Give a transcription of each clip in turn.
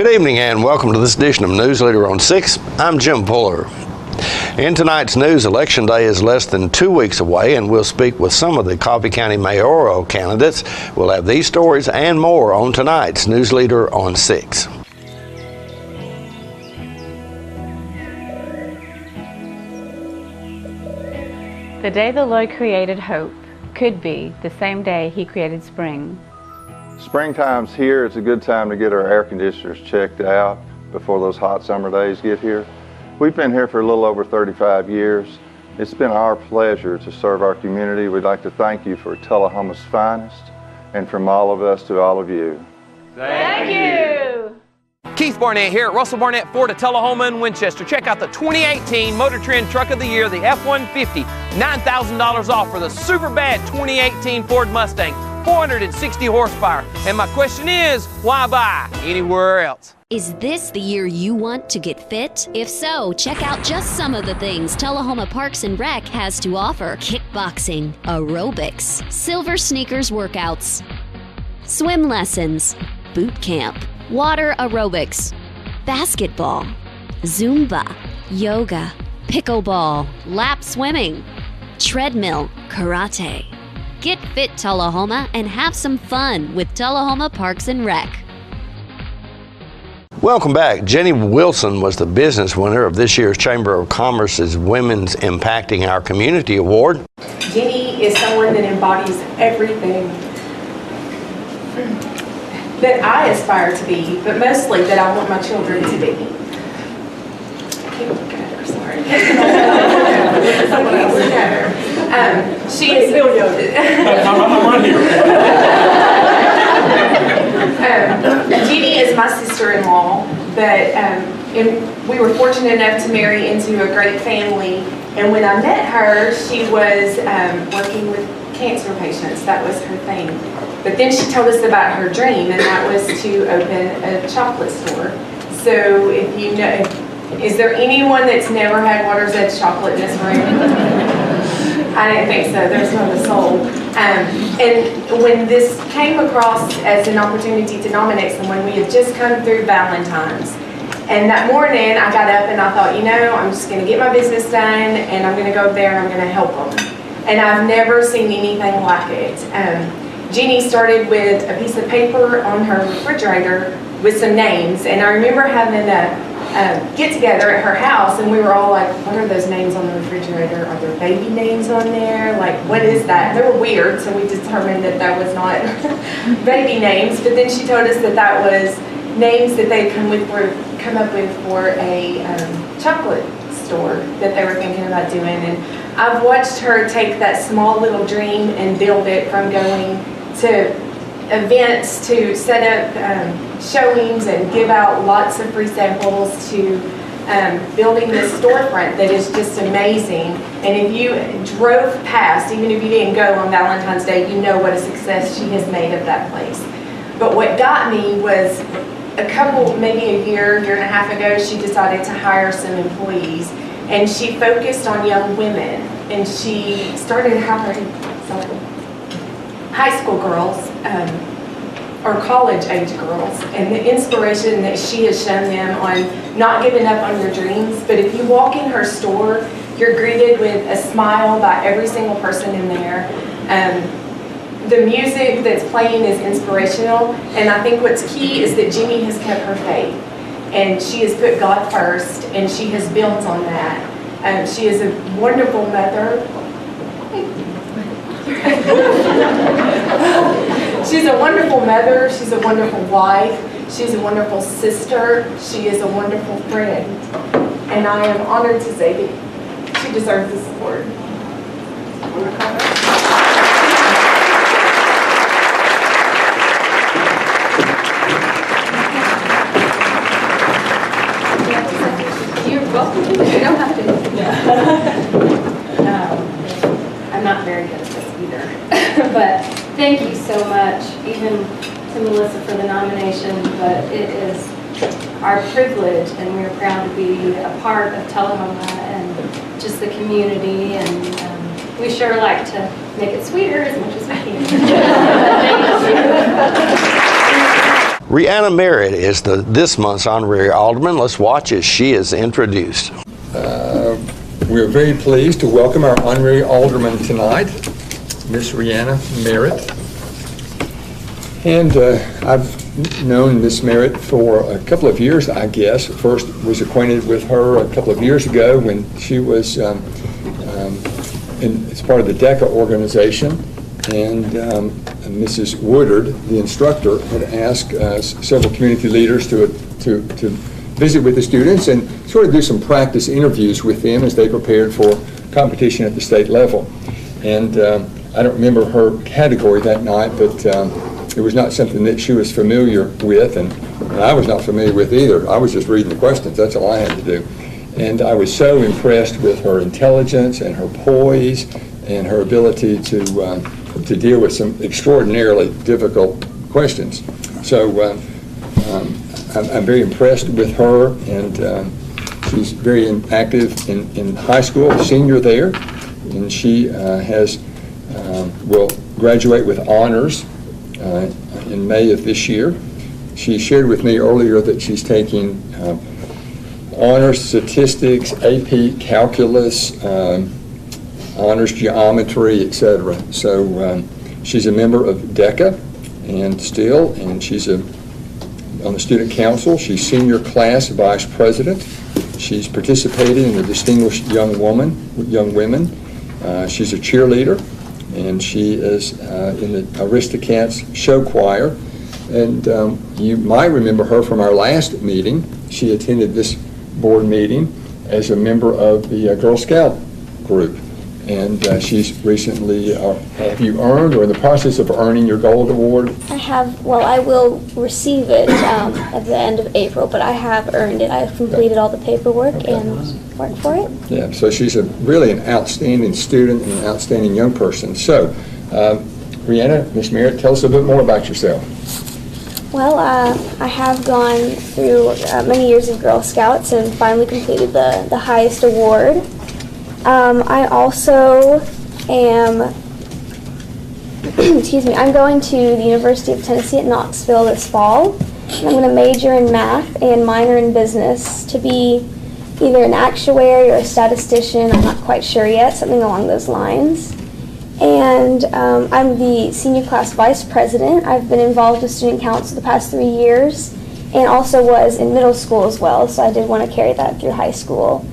Good evening and welcome to this edition of Newsleader on 6. I'm Jim Puller. In tonight's news, Election Day is less than 2 weeks away, and we'll speak with some of the Coffee County mayoral candidates. We'll have these stories and more on tonight's Newsleader on 6. The day the Lord created hope could be the same day He created spring. Springtime's here. It's a good time to get our air conditioners checked out before those hot summer days get here. We've been here for a little over 35 years. It's been our pleasure to serve our community. We'd like to thank you for Tullahoma's finest, and from all of us to all of you. Thank you! Keith Barnett here at Russell Barnett Ford of Tullahoma and Winchester. Check out the 2018 Motor Trend Truck of the Year, the F-150. $9,000 off for the super bad 2018 Ford Mustang. 460 horsepower. And my question is, why buy anywhere else? Is this the year you want to get fit? If so, check out just some of the things Tullahoma Parks and Rec has to offer. Kickboxing, aerobics, silver sneakers workouts, swim lessons, boot camp, water aerobics, basketball, Zumba, yoga, pickleball, lap swimming, treadmill, karate. Get fit, Tullahoma, and have some fun with Tullahoma Parks and Rec. Welcome back. Jenny Wilson was the business winner of this year's Chamber of Commerce's Women's Impacting Our Community Award. Jenny is someone that embodies everything that I aspire to be, but mostly that I want my children to be. I can't look at her, sorry. She is Jeannie is my sister-in-law, but and we were fortunate enough to marry into a great family. And when I met her, she was working with cancer patients. That was her thing. But then she told us about her dream, and that was to open a chocolate store. So if you know, is there anyone that's never had Water's Edge chocolate in this room? I didn't think so. There's not a soul. And when this came across as an opportunity to nominate someone, we had just come through Valentine's. And that morning, I got up and I thought, you know, I'm just going to get my business done, and I'm going to go up there and I'm going to help them. And I've never seen anything like it. Jeannie started with a piece of paper on her refrigerator with some names. And I remember having a get together at her house, and we were all like, what are those names on the refrigerator? Are there baby names on there? Like, what is that? They were weird, so we determined that that was not baby names. But then she told us that that was names that they'd come up with for a chocolate store that they were thinking about doing. And I've watched her take that small little dream and build it from going to events to set up showings and give out lots of free samples to building this storefront that is just amazing. And if you drove past, even if you didn't go on Valentine's Day, you know what a success she has made of that place. But what got me was maybe a year and a half ago, she decided to hire some employees, and she focused on young women, and she started hiring high school girls or college age girls, and the inspiration that she has shown them on not giving up on your dreams. But if you walk in her store, you're greeted with a smile by every single person in there. The music that's playing is inspirational, and I think what's key is that Jeannie has kept her faith, and she has put God first, and she has built on that. She is a wonderful mother. She's a wonderful mother, she's a wonderful wife, she's a wonderful sister, she is a wonderful friend. And I am honored to say that she deserves this award. You're welcome. You don't have to. I'm not very good at this either. But thank you so much, even to Melissa for the nomination, but it is our privilege, and we're proud to be a part of Tullahoma and just the community, and we sure like to make it sweeter as much as we can. Thank you. Rihanna Merritt is this month's honorary alderman. Let's watch as she is introduced. We're very pleased to welcome our honorary alderman tonight, Miss Rihanna Merritt. And I've known Miss Merritt for a couple of years, I guess. First was acquainted with her a couple of years ago when she was as part of the DECA organization, and Mrs. Woodard, the instructor, had asked several community leaders to visit with the students and sort of do some practice interviews with them as they prepared for competition at the state level. And I don't remember her category that night, but it was not something that she was familiar with, and I was not familiar with either. I was just reading the questions. That's all I had to do. And I was so impressed with her intelligence and her poise and her ability to deal with some extraordinarily difficult questions. So I'm very impressed with her, and she's very active in high school, senior there, and she will graduate with honors in May of this year. She shared with me earlier that she's taking honors statistics, AP calculus, honors geometry, etc. So she's a member of DECA and she's on the student council. She's senior class vice president. She's participated in the Distinguished Young Women. She's a cheerleader, and she is in the Aristocats show choir. And you might remember her from our last meeting. She attended this board meeting as a member of the Girl Scout group. And she's recently, have you earned or in the process of earning your Gold Award? I have, well, I will receive it at the end of April, but I have earned it. I've completed all the paperwork and worked for it. Yeah, so she's really an outstanding student and an outstanding young person. So, Rihanna, Ms. Merritt, tell us a bit more about yourself. Well, I have gone through many years of Girl Scouts and finally completed the highest award. I also am, I'm going to the University of Tennessee at Knoxville this fall. And I'm going to major in math and minor in business to be either an actuary or a statistician. I'm not quite sure yet, something along those lines. And I'm the senior class vice president. I've been involved with student council the past 3 years and also was in middle school as well, so I did want to carry that through high school.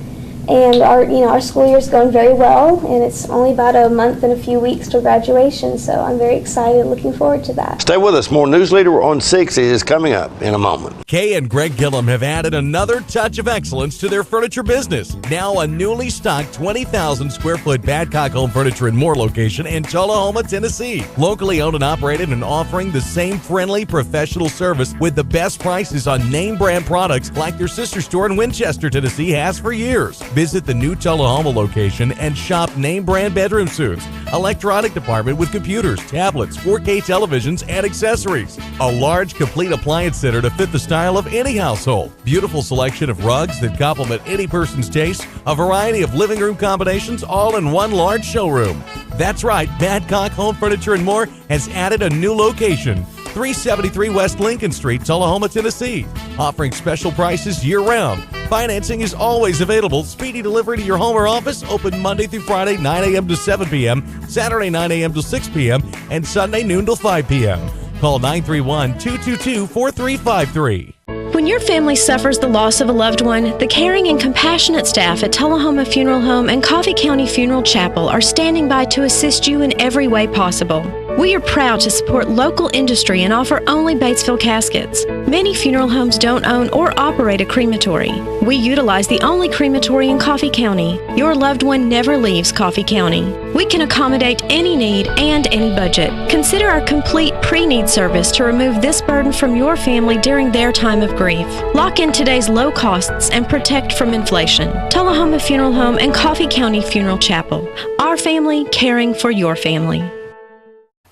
And our school year is going very well, and it's only about a month and a few weeks till graduation, so I'm very excited, looking forward to that. Stay with us. More Newsleader on 6 is coming up in a moment. Kay and Greg Gillum have added another touch of excellence to their furniture business. Now a newly stocked 20,000 square foot Badcock Home Furniture and More location in Tullahoma, Tennessee. Locally owned and operated and offering the same friendly professional service with the best prices on name brand products like their sister store in Winchester, Tennessee has for years. Visit the new Tullahoma location and shop name brand bedroom suites, electronic department with computers, tablets, 4K televisions, and accessories. A large, complete appliance center to fit the style of any household. Beautiful selection of rugs that complement any person's taste. A variety of living room combinations all in one large showroom. That's right, Badcock Home Furniture and More has added a new location. 373 West Lincoln Street, Tullahoma, Tennessee. Offering special prices year-round. Financing is always available. Speedy delivery to your home or office. Open Monday through Friday, 9 a.m. to 7 p.m., Saturday, 9 a.m. to 6 p.m., and Sunday, noon to 5 p.m. Call 931-222-4353. When your family suffers the loss of a loved one, the caring and compassionate staff at Tullahoma Funeral Home and Coffee County Funeral Chapel are standing by to assist you in every way possible. We are proud to support local industry and offer only Batesville caskets. Many funeral homes don't own or operate a crematory. We utilize the only crematory in Coffee County. Your loved one never leaves Coffee County. We can accommodate any need and any budget. Consider our complete pre-need service to remove this burden from your family during their time of grief. Lock in today's low costs and protect from inflation. Tullahoma Funeral Home and Coffee County Funeral Chapel. Our family caring for your family.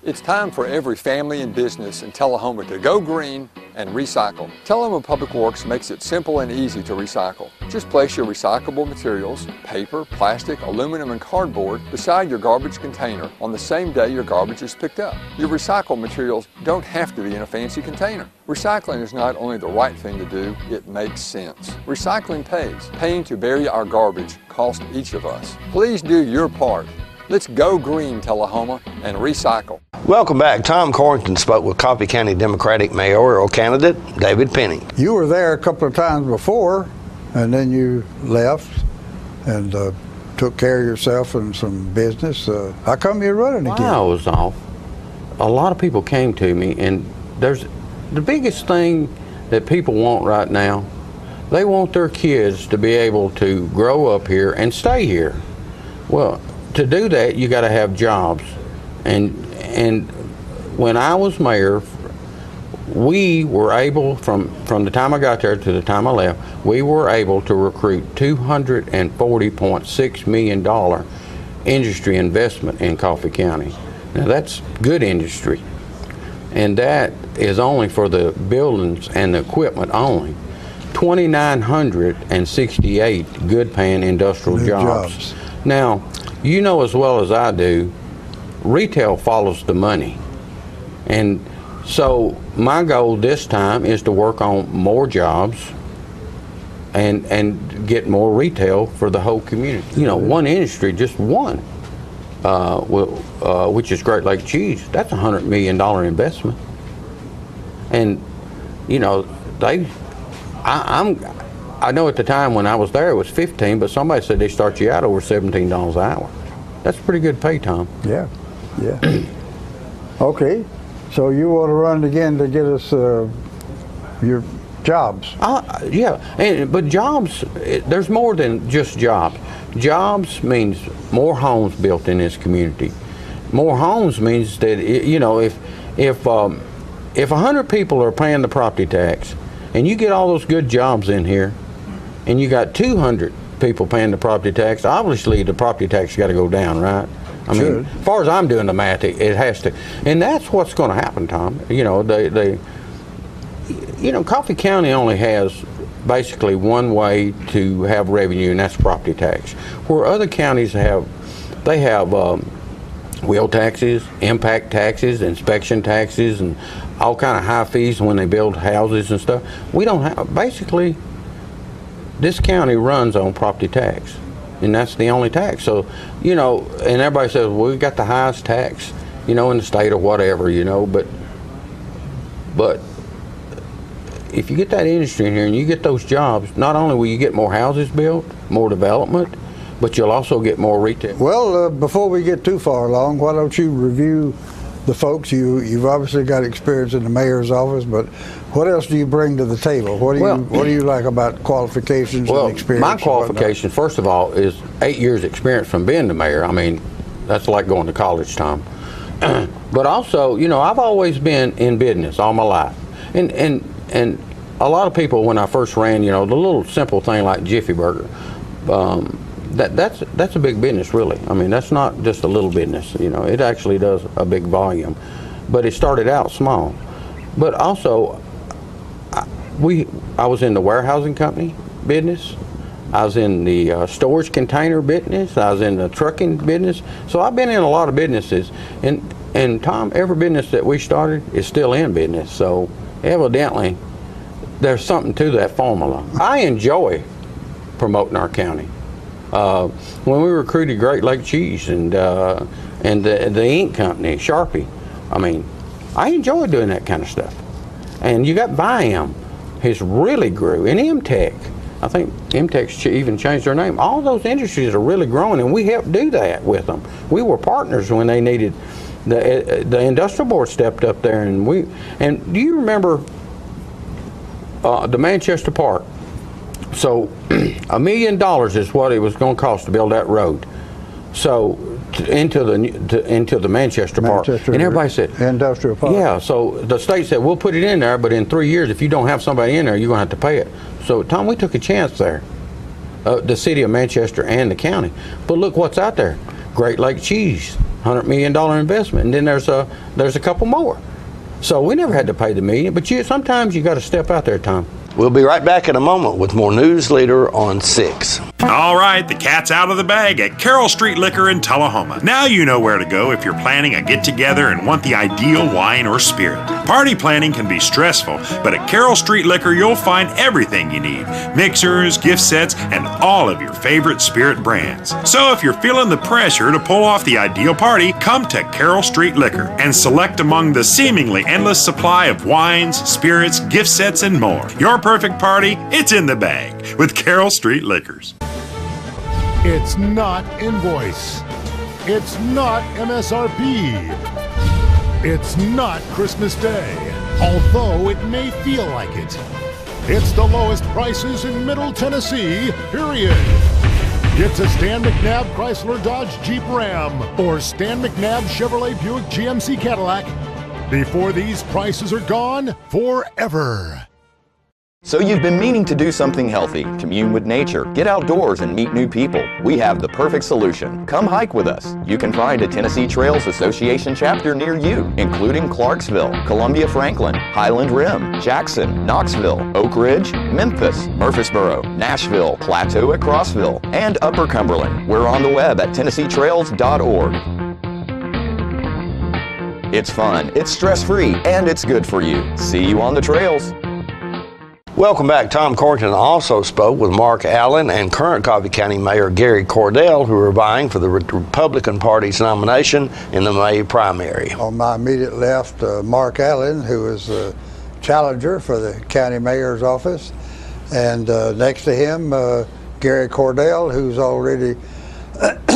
It's time for every family and business in Tullahoma to go green and recycle. Tullahoma Public Works makes it simple and easy to recycle. Just place your recyclable materials, paper, plastic, aluminum, and cardboard beside your garbage container on the same day your garbage is picked up. Your recycled materials don't have to be in a fancy container. Recycling is not only the right thing to do, it makes sense. Recycling pays. Paying to bury our garbage costs each of us. Please do your part. Let's go green, Tullahoma, and recycle. Welcome back. Tom Corrington spoke with Coffee County Democratic mayoral candidate David Penny. You were there a couple of times before, and then you left and took care of yourself and some business. How come you're running again? While I was off, a lot of people came to me, and there's the biggest thing that people want right now. They want their kids to be able to grow up here and stay here. Well, to do that, you got to have jobs. And when I was mayor, we were able, from the time I got there to the time I left, we were able to recruit $240.6 million industry investment in Coffee County. Now that's good industry. And that is only for the buildings and the equipment only. 2,968 good paying industrial jobs. Now, you know as well as I do, retail follows the money. And so my goal this time is to work on more jobs and get more retail for the whole community. You know, one industry, just one, which is Great Lake Cheese, that's a $100 million investment. And, you know, I know at the time when I was there it was 15, but somebody said they start you out over $17 an hour. That's pretty good pay, Tom. Yeah, yeah. Okay, so you want to run again to get us your jobs? Yeah, but jobs, there's more than just jobs. Jobs means more homes built in this community. More homes means that, you know, if 100 people are paying the property tax, and you get all those good jobs in here, and you got 200 people paying the property tax, obviously the property tax got to go down, right? I mean, as far as I'm doing the math, it has to. And that's what's going to happen, Tom. You know, you know, Coffee County only has basically one way to have revenue, and that's property tax. Where other counties have wheel taxes, impact taxes, inspection taxes, and all kind of high fees when they build houses and stuff. We don't have, basically, this county runs on property tax, and that's the only tax. So, you know, and everybody says, well, we got the highest tax, you know, in the state or whatever, you know, but if you get that industry in here and you get those jobs, not only will you get more houses built, more development, but you'll also get more retail. Well, before we get too far along, why don't you review the folks? You've obviously got experience in the mayor's office, but what else do you bring to the table? What do you like about qualifications and experience? My qualification, first of all, is 8 years experience from being the mayor. I mean, that's like going to college, Tom. But also, you know, I've always been in business all my life. And a lot of people, when I first ran, you know, the little simple thing like Jiffy Burger, that's a big business, really. I mean, that's not just a little business, you know. It actually does a big volume, but it started out small. But also, I was in the warehousing company business. I was in the storage container business. I was in the trucking business. So I've been in a lot of businesses. And Tom, every business that we started is still in business. So evidently, there's something to that formula. I enjoy promoting our county. When we recruited Great Lake Cheese and the ink company, Sharpie, I mean, I enjoy doing that kind of stuff. And you got Biam, has really grew, and MTech. I think MTech's even changed their name. All those industries are really growing, and we helped do that with them. We were partners when they needed. The industrial board stepped up there, and do you remember the Manchester Park? So $1 million is what it was going to cost to build that road. So into the Manchester Park, and everybody said industrial park. Yeah. So the state said we'll put it in there, but in 3 years, if you don't have somebody in there, you're going to have to pay it. So Tom, we took a chance there, the city of Manchester and the county. But look what's out there: Great Lake Cheese. $100 million investment, and then there's a couple more. So we never had to pay the million, but sometimes you got to step out there, Tom. We'll be right back in a moment with more Newsleader on 6. All right, the cat's out of the bag at Carroll Street Liquor in Tullahoma. Now you know where to go if you're planning a get-together and want the ideal wine or spirit. Party planning can be stressful, but at Carroll Street Liquor you'll find everything you need. Mixers, gift sets, and all of your favorite spirit brands. So if you're feeling the pressure to pull off the ideal party, come to Carroll Street Liquor and select among the seemingly endless supply of wines, spirits, gift sets, and more. Your perfect party, it's in the bag with Carroll Street Liquors. It's not invoice. It's not MSRP. It's not Christmas Day, although it may feel like it. It's the lowest prices in Middle Tennessee, period. Get to Stan McNabb Chrysler Dodge Jeep Ram or Stan McNabb Chevrolet Buick GMC Cadillac before these prices are gone forever. So you've been meaning to do something healthy, commune with nature, get outdoors and meet new people. We have the perfect solution. Come hike with us. You can find a Tennessee Trails Association chapter near you, including Clarksville, Columbia Franklin, Highland Rim, Jackson, Knoxville, Oak Ridge, Memphis, Murfreesboro, Nashville, Plateau at Crossville, and Upper Cumberland. We're on the web at TennesseeTrails.org. It's fun, it's stress-free, and it's good for you. See you on the trails. Welcome back. Tom Corrington also spoke with Mark Allen and current Coffee County Mayor Gary Cordell, who are vying for the Republican Party's nomination in the May primary. On my immediate left, Mark Allen, who is the challenger for the county mayor's office, and next to him, Gary Cordell, who's already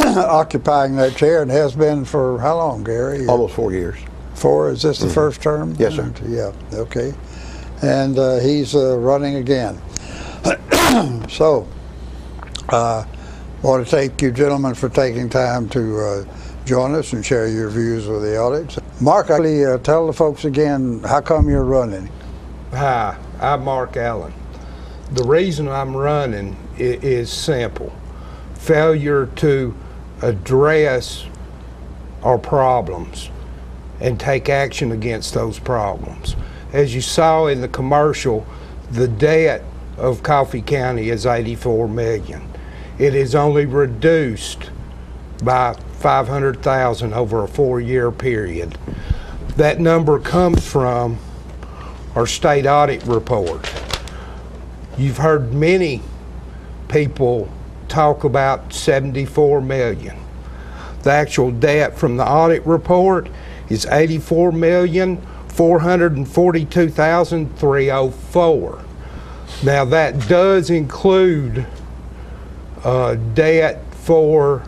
occupying that chair and has been for how long, Gary? Almost 4 years. 4? Is this the first term? Yes, sir. Yeah, okay. And he's running again. So, I want to thank you gentlemen for taking time to join us and share your views with the audience. Mark, tell the folks again, how come you're running? Hi, I'm Mark Allen. The reason I'm running is simple. Failure to address our problems and take action against those problems. As you saw in the commercial, the debt of Coffee County is $84 million. It is only reduced by $500,000 over a 4-year period. That number comes from our state audit report. You've heard many people talk about $74 million. The actual debt from the audit report is $84,442,304. Now that does include debt for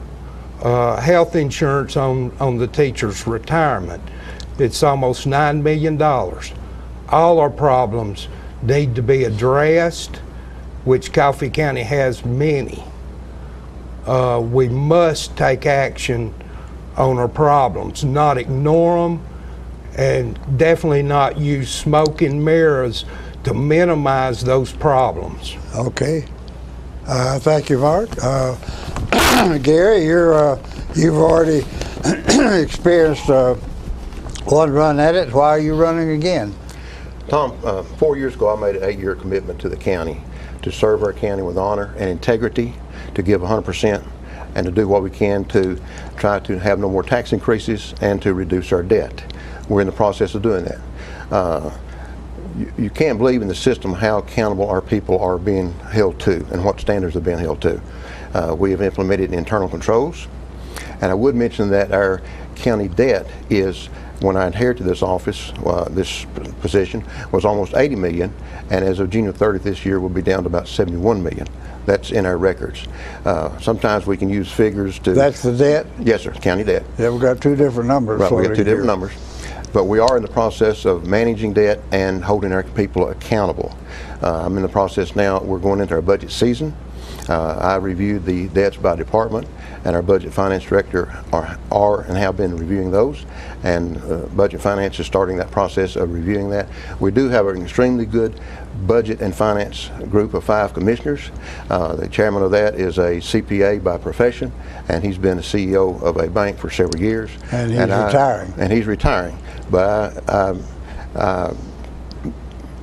health insurance on the teacher's retirement. It's almost $9 million. All our problems need to be addressed, which Coffee County has many. We must take action on our problems, not ignore them, and definitely not use smoke and mirrors to minimize those problems. Okay. Thank you, Mark. Gary, you've already experienced one run at it. Why are you running again? Tom, 4 years ago I made an 8-year commitment to the county to serve our county with honor and integrity, to give 100%, and to do what we can to try to have no more tax increases and to reduce our debt. We're in the process of doing that. You can't believe in the system how accountable our people are being held to and what standards are being held to. We have implemented internal controls, and I would mention that our county debt is, when I inherited this office, this position, was almost $80 million, and as of June 30th this year will be down to about $71 million. That's in our records. Sometimes we can use figures to... That's the debt? Yes, sir, county debt. Yeah, we've got two different numbers. Right, we got two different numbers. But we are in the process of managing debt and holding our people accountable. I'm in the process now, we're going into our budget season, I reviewed the debts by department, and our budget finance director are and have been reviewing those, and budget finance is starting that process of reviewing that. We do have an extremely good budget and finance group of 5 commissioners. The chairman of that is a CPA by profession, and he's been the CEO of a bank for several years. And he's retiring. And he's retiring. But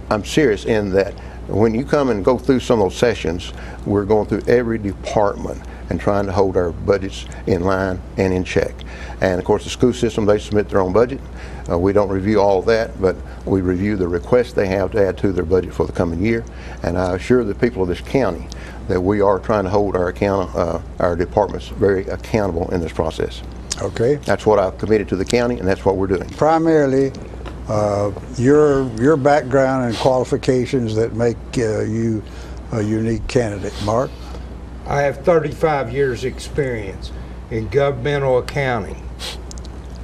I'm serious in that when you come and go through some of those sessions, we're going through every department and trying to hold our budgets in line and in check. And of course the school system, they submit their own budget. We don't review all of that, but we review the requests they have to add to their budget for the coming year. And I assure the people of this county that we are trying to hold our departments very accountable in this process. Okay. That's what I've committed to the county, and that's what we're doing. Primarily, your background and qualifications that make you a unique candidate. Mark? I have 35 years experience in governmental accounting,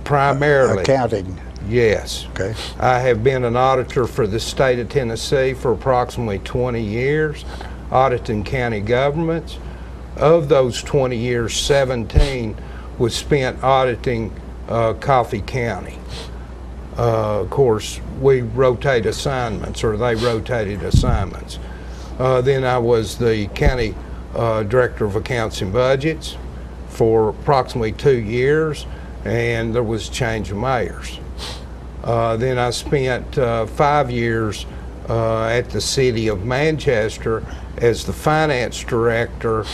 primarily. Accounting? Yes. Okay. I have been an auditor for the state of Tennessee for approximately 20 years, auditing county governments. Of those 20 years, 17 was spent auditing Coffee County. Of course, we rotate assignments, or they rotated assignments. Then I was the county director of accounts and budgets for approximately 2 years, and there was change of mayors. Then I spent 5 years at the city of Manchester as the finance director,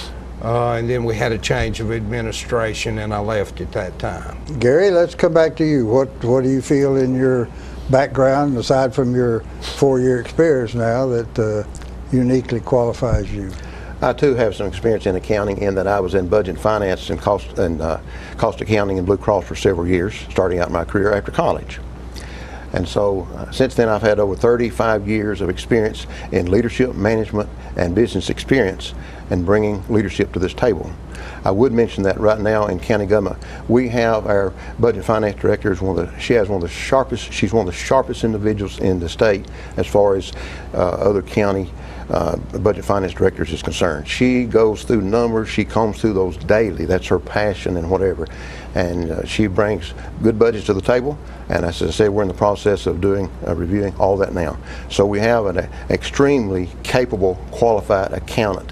and then we had a change of administration, and I left at that time. Gary, let's come back to you. What do you feel in your background, aside from your 4-year experience now, that uniquely qualifies you? I too have some experience in accounting in that I was in budget and finance and cost accounting and Blue Cross for several years, starting out my career after college. And so since then I've had over 35 years of experience in leadership, management, and business experience and bringing leadership to this table. I would mention that right now in county government, we have our budget finance director, she's one of the sharpest individuals in the state as far as other county budget finance directors is concerned. She goes through numbers, she combs through those daily. That's her passion and whatever. And she brings good budgets to the table. And as I said, we're in the process of reviewing all that now. So we have an extremely capable, qualified accountant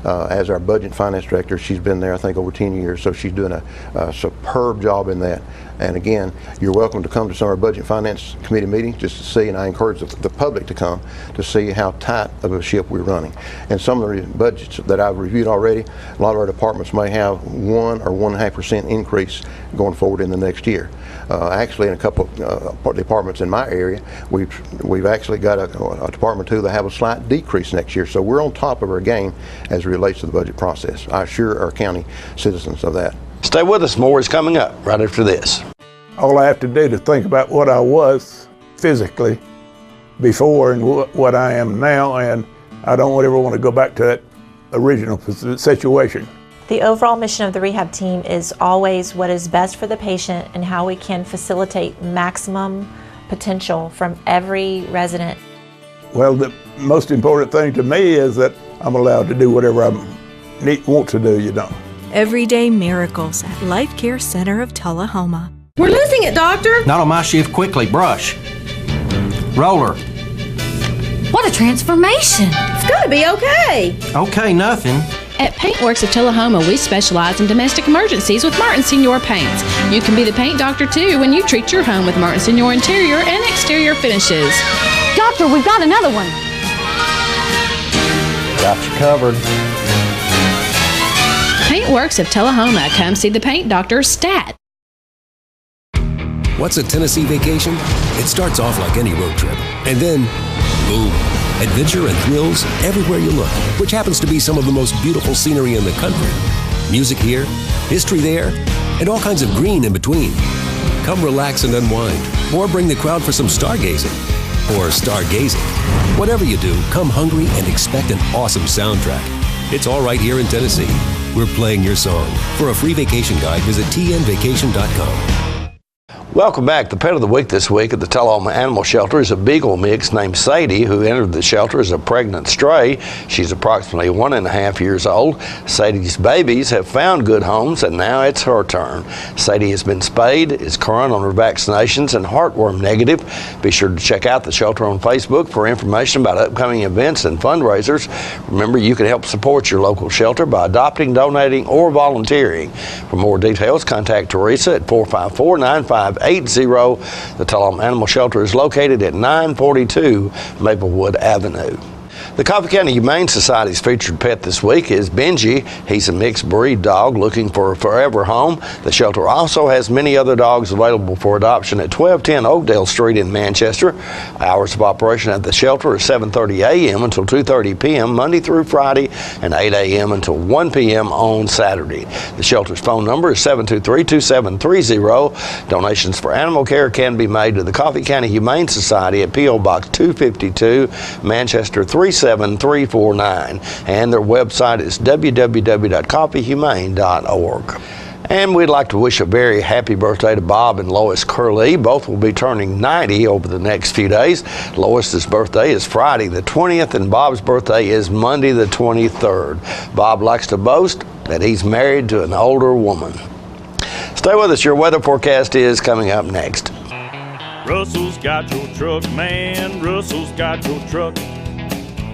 as our budget and finance director. She's been there, I think, over 10 years, so she's doing a superb job in that. And again, you're welcome to come to some of our budget and finance committee meetings just to see, and I encourage the public to come to see how tight of a ship we're running. And some of the budgets that I've reviewed already, a lot of our departments may have 1 or 1.5% increase going forward in the next year. Actually, in a couple of departments in my area, we've actually got a department or two that have a slight decrease next year. So we're on top of our game as it relates to the budget process. I assure our county citizens of that. Stay with us. More is coming up right after this. All I have to do to think about what I was physically before and what I am now, and I don't ever want to go back to that original situation. The overall mission of the rehab team is always what is best for the patient and how we can facilitate maximum potential from every resident. Well, the most important thing to me is that I'm allowed to do whatever I want to do, you know. Everyday miracles at Life Care Center of Tullahoma. We're losing it, doctor. Not on my shift. Quickly, brush. Roller. What a transformation. It's gonna be okay. Okay, nothing. At Paintworks of Tullahoma, we specialize in domestic emergencies with Martin Senior Paints. You can be the paint doctor too when you treat your home with Martin Senior interior and exterior finishes. Doctor, we've got another one. Got you covered. Paintworks of Tullahoma. Come see the paint doctor, Stat. What's a Tennessee vacation? It starts off like any road trip, and then, boom, adventure and thrills everywhere you look, which happens to be some of the most beautiful scenery in the country. Music here, history there, and all kinds of green in between. Come relax and unwind, or bring the crowd for some stargazing, or stargazing. Whatever you do, come hungry and expect an awesome soundtrack. It's all right here in Tennessee. We're playing your song. For a free vacation guide, visit tnvacation.com. Welcome back. The pet of the week this week at the Tullahoma Animal Shelter is a beagle mix named Sadie, who entered the shelter as a pregnant stray. She's approximately 1.5 years old. Sadie's babies have found good homes, and now it's her turn. Sadie has been spayed, is current on her vaccinations, and heartworm negative. Be sure to check out the shelter on Facebook for information about upcoming events and fundraisers. Remember, you can help support your local shelter by adopting, donating, or volunteering. For more details, contact Teresa at 454-9580. The Tullahoma Animal Shelter is located at 942 Maplewood Avenue. The Coffee County Humane Society's featured pet this week is Benji. He's a mixed breed dog looking for a forever home. The shelter also has many other dogs available for adoption at 1210 Oakdale Street in Manchester. Hours of operation at the shelter are 7:30 a.m. until 2:30 p.m. Monday through Friday, and 8 a.m. until 1 p.m. on Saturday. The shelter's phone number is 723-2730. Donations for animal care can be made to the Coffee County Humane Society at P.O. Box 252, Manchester 37349, and their website is www.coffeehumane.org. And we'd like to wish a very happy birthday to Bob and Lois Curley. Both will be turning 90 over the next few days. Lois's birthday is Friday the 20th, and Bob's birthday is Monday the 23rd. Bob likes to boast that he's married to an older woman. Stay with us. Your weather forecast is coming up next. Russell's got your truck, man. Russell's got your truck.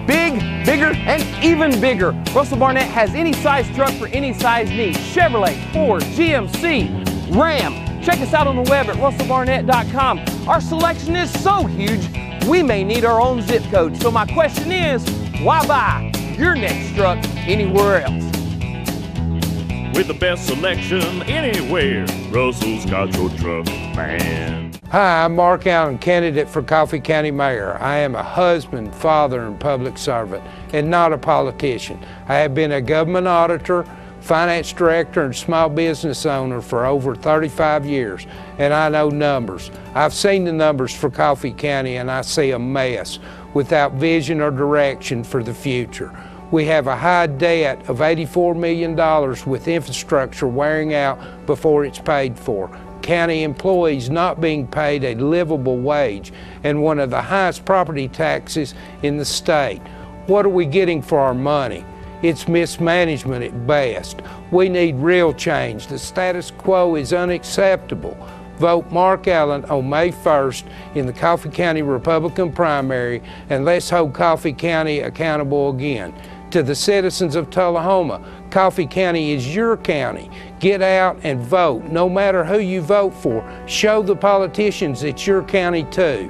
Big, bigger, and even bigger. Russell Barnett has any size truck for any size need. Chevrolet, Ford, GMC, Ram. Check us out on the web at russellbarnett.com. Our selection is so huge, we may need our own zip code. So my question is, why buy your next truck anywhere else? With the best selection anywhere, Russell's got your truck, man. Hi, I'm Mark Allen, candidate for Coffee County Mayor. I am a husband, father, and public servant, and not a politician. I have been a government auditor, finance director, and small business owner for over 35 years, and I know numbers. I've seen the numbers for Coffee County, and I see a mess without vision or direction for the future. We have a high debt of $84 million with infrastructure wearing out before it's paid for. County employees not being paid a livable wage, and one of the highest property taxes in the state. What are we getting for our money? It's mismanagement at best. We need real change. The status quo is unacceptable. Vote Mark Allen on May 1st in the Coffee County Republican primary, and let's hold Coffee County accountable again. To the citizens of Tullahoma, Coffee County is your county. Get out and vote. No matter who you vote for, show the politicians it's your county too.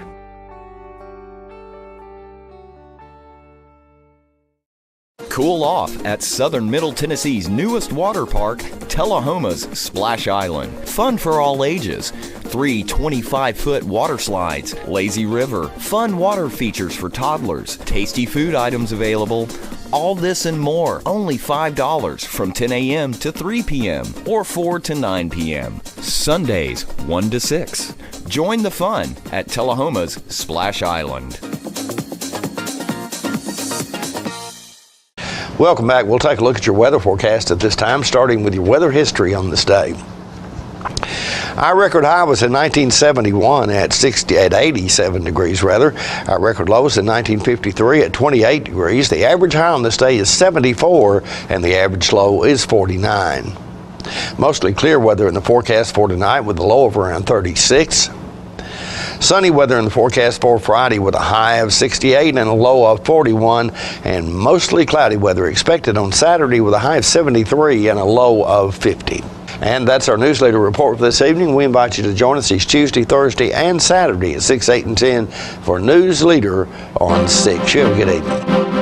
Cool off at Southern Middle Tennessee's newest water park, Tullahoma's Splash Island. Fun for all ages. 3 25-foot water slides, lazy river, fun water features for toddlers, tasty food items available. All this and more, only $5 from 10 a.m. to 3 p.m. or 4 to 9 p.m. Sundays 1 to 6. Join the fun at Tullahoma's Splash Island. Welcome back. We'll take a look at your weather forecast at this time, starting with your weather history on this day. Our record high was in 1971 at 87 degrees rather. Our record low was in 1953 at 28 degrees. The average high on this day is 74 and the average low is 49. Mostly clear weather in the forecast for tonight with a low of around 36. Sunny weather in the forecast for Friday with a high of 68 and a low of 41, and mostly cloudy weather expected on Saturday with a high of 73 and a low of 50. And that's our Newsleader report for this evening. We invite you to join us each Tuesday, Thursday, and Saturday at 6, 8, and 10 for Newsleader on 6. You have a good evening.